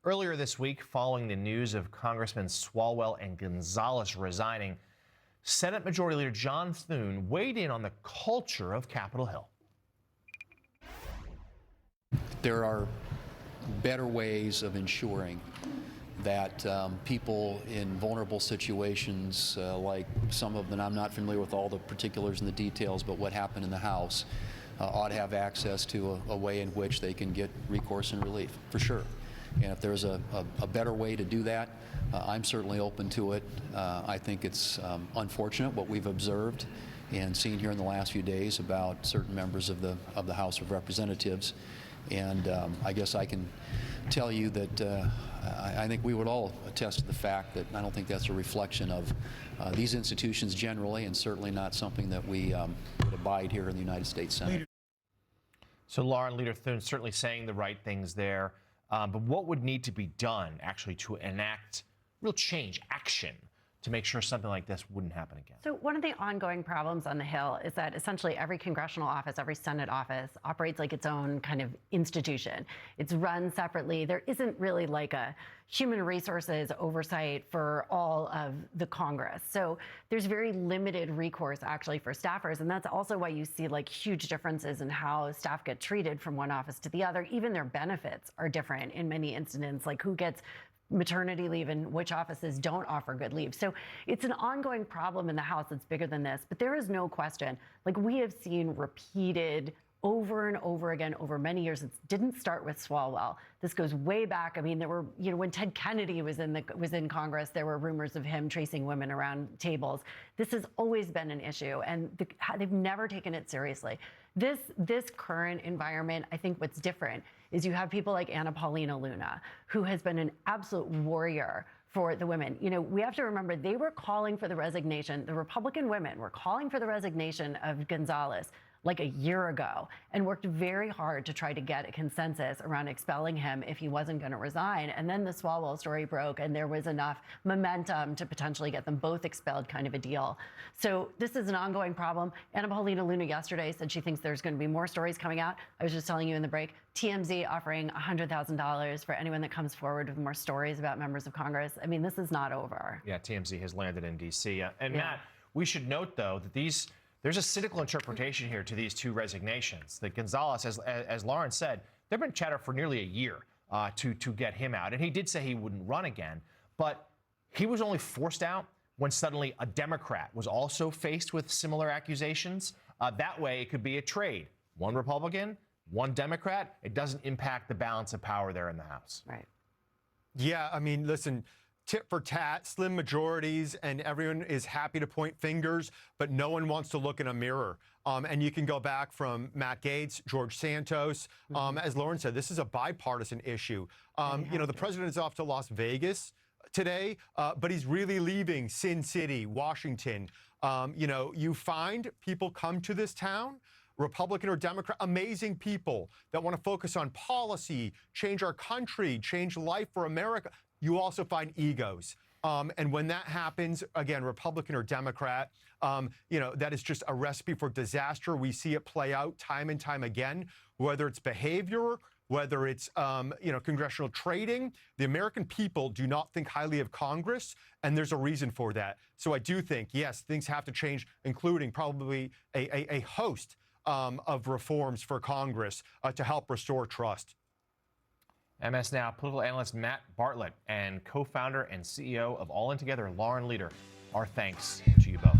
Earlier this week, following the news of Congressmen Swalwell and Gonzalez resigning, Senate Majority Leader John Thune weighed in on the culture of Capitol Hill. There are better ways of ensuring that people in vulnerable situations, like some of them, I'm not familiar with all the particulars and the details, but what happened in the House, ought to have access to a way in which they can get recourse and relief, for sure. And if there's a better way to do that, I'm certainly open to it. I think it's unfortunate what we've observed and seen here in the last few days about certain members of the House of Representatives. And I guess I can tell you that I think we would all attest to the fact that I don't think that's a reflection of these institutions generally, and certainly not something that we would abide here in the United States Senate. So, Lauren, Leader Thune certainly saying the right things there. But what would need to be done actually to enact real change, action, to make sure something like this wouldn't happen again? So one of the ongoing problems on the Hill is that essentially every congressional office, every Senate office operates like its own kind of institution. It's run separately. There isn't really like a human resources oversight for all of the Congress. So there's very limited recourse actually for staffers. And that's also why you see like huge differences in how staff get treated from one office to the other. Even their benefits are different in many instances, like who gets maternity leave and which offices don't offer good leave. So it's an ongoing problem in the House that's bigger than this, but there is no question, like we have seen repeated over and over again over many years. It didn't start with Swalwell. This goes way back. I mean, there were, when Ted Kennedy was in Congress, there were rumors of him chasing women around tables. This has always been an issue, and they've never taken it seriously. This current environment, I think what's different is you have people like Anna Paulina Luna, who has been an absolute warrior for the women. We have to remember they were calling for the resignation. The Republican women were calling for the resignation of Gonzalez like a year ago and worked very hard to try to get a consensus around expelling him if he wasn't going to resign. And then the Swalwell story broke and there was enough momentum to potentially get them both expelled, kind of a deal. So this is an ongoing problem. Anna Paulina Luna yesterday said she thinks there's going to be more stories coming out. I was just telling you in the break, TMZ offering $100,000 for anyone that comes forward with more stories about members of Congress. I mean, this is not over. Yeah, TMZ has landed in D.C. And Matt, we should note, though, that there's a cynical interpretation here to these two resignations. That Gonzalez, as Lauren said, there've been chatter for nearly a year to get him out. And he did say he wouldn't run again, but he was only forced out when suddenly a Democrat was also faced with similar accusations. That way, it could be a trade. One Republican, one Democrat. It doesn't impact the balance of power there in the House. Right. Yeah, I mean, listen, tit for tat, slim majorities, and everyone is happy to point fingers, but no one wants to look in a mirror. And you can go back from Matt Gaetz, George Santos. As Lauren said, this is a bipartisan issue. The president is off to Las Vegas today, but he's really leaving Sin City, Washington. You find people come to this town, Republican or Democrat, amazing people that want to focus on policy, change our country, change life for America. You also find egos. And when that happens, again, Republican or Democrat, that is just a recipe for disaster. We see it play out time and time again, whether it's behavior, whether it's, congressional trading. The American people do not think highly of Congress, and there's a reason for that. So I do think, yes, things have to change, including probably a host of reforms for Congress to help restore trust. MS Now political analyst Matt Bartlett and co-founder and CEO of All In Together, Lauren Leader, our thanks to you both.